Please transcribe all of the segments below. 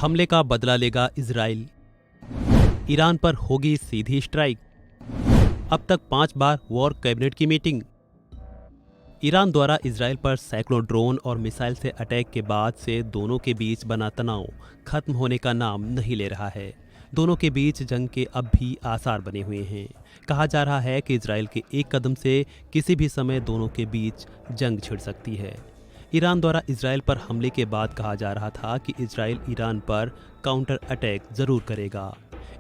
हमले का बदला लेगा इजराइल। ईरान पर होगी सीधी स्ट्राइक। अब तक 5 बार वॉर कैबिनेट की मीटिंग। ईरान द्वारा इजराइल पर सैकड़ों ड्रोन और मिसाइल से अटैक के बाद से दोनों के बीच बना तनाव खत्म होने का नाम नहीं ले रहा है। दोनों के बीच जंग के अब भी आसार बने हुए हैं। कहा जा रहा है कि इजराइल के एक कदम से किसी भी समय दोनों के बीच जंग छिड़ सकती है। ईरान द्वारा इजराइल पर हमले के बाद कहा जा रहा था कि इजराइल ईरान पर काउंटर अटैक जरूर करेगा।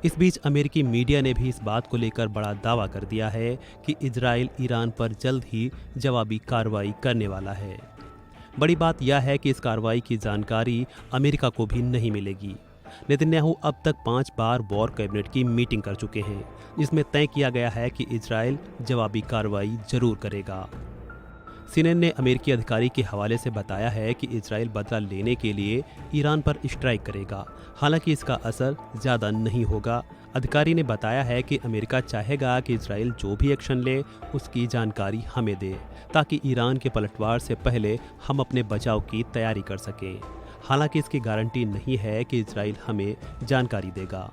इस बीच अमेरिकी मीडिया ने भी इस बात को लेकर बड़ा दावा कर दिया है कि इजराइल ईरान पर जल्द ही जवाबी कार्रवाई करने वाला है। बड़ी बात यह है कि इस कार्रवाई की जानकारी अमेरिका को भी नहीं मिलेगी। नेतन्याहू अब तक 5 बार वॉर कैबिनेट की मीटिंग कर चुके हैं, जिसमें तय किया गया है कि इजराइल जवाबी कार्रवाई जरूर करेगा। सीएनएन ने अमेरिकी अधिकारी के हवाले से बताया है कि इजराइल बदला लेने के लिए ईरान पर स्ट्राइक करेगा। हालांकि इसका असर ज़्यादा नहीं होगा। अधिकारी ने बताया है कि अमेरिका चाहेगा कि इजराइल जो भी एक्शन ले उसकी जानकारी हमें दे, ताकि ईरान के पलटवार से पहले हम अपने बचाव की तैयारी कर सकें। हालांकि इसकी गारंटी नहीं है कि इजराइल हमें जानकारी देगा।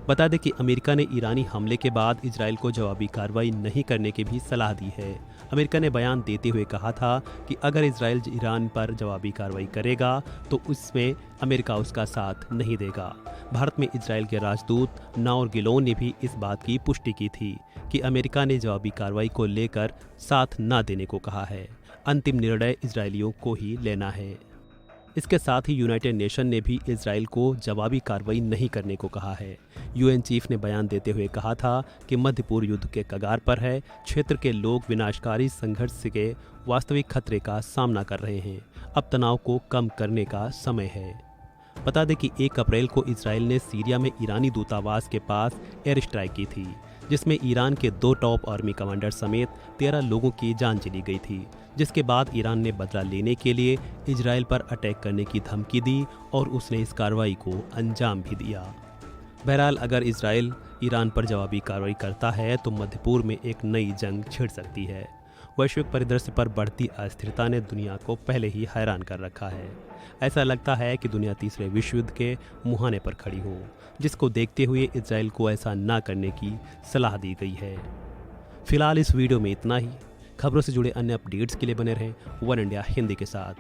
बता दें कि अमेरिका ने ईरानी हमले के बाद इजराइल को जवाबी कार्रवाई नहीं करने की भी सलाह दी है। अमेरिका ने बयान देते हुए कहा था कि अगर इजराइल ईरान पर जवाबी कार्रवाई करेगा तो उसमें अमेरिका उसका साथ नहीं देगा। भारत में इजराइल के राजदूत नाओर गिलोन ने भी इस बात की पुष्टि की थी कि अमेरिका ने जवाबी कार्रवाई को लेकर साथ न देने को कहा है। अंतिम निर्णय इजरायलियों को ही लेना है। इसके साथ ही यूनाइटेड नेशन ने भी इजराइल को जवाबी कार्रवाई नहीं करने को कहा है। यूएन चीफ ने बयान देते हुए कहा था कि मध्य पूर्व युद्ध के कगार पर है। क्षेत्र के लोग विनाशकारी संघर्ष के वास्तविक खतरे का सामना कर रहे हैं। अब तनाव को कम करने का समय है। बता दें कि 1 अप्रैल को इजराइल ने सीरिया में ईरानी दूतावास के पास एयर स्ट्राइक की थी, जिसमें ईरान के 2 टॉप आर्मी कमांडर समेत 13 लोगों की जान चली गई थी। जिसके बाद ईरान ने बदला लेने के लिए इजराइल पर अटैक करने की धमकी दी और उसने इस कार्रवाई को अंजाम भी दिया। बहरहाल अगर इजराइल ईरान पर जवाबी कार्रवाई करता है तो मध्य पूर्व में एक नई जंग छिड़ सकती है। वैश्विक परिदृश्य पर बढ़ती अस्थिरता ने दुनिया को पहले ही हैरान कर रखा है। ऐसा लगता है कि दुनिया तीसरे विश्व युद्ध के मुहाने पर खड़ी हो, जिसको देखते हुए इजराइल को ऐसा ना करने की सलाह दी गई है। फिलहाल इस वीडियो में इतना ही। खबरों से जुड़े अन्य अपडेट्स के लिए बने रहें वन इंडिया हिंदी के साथ।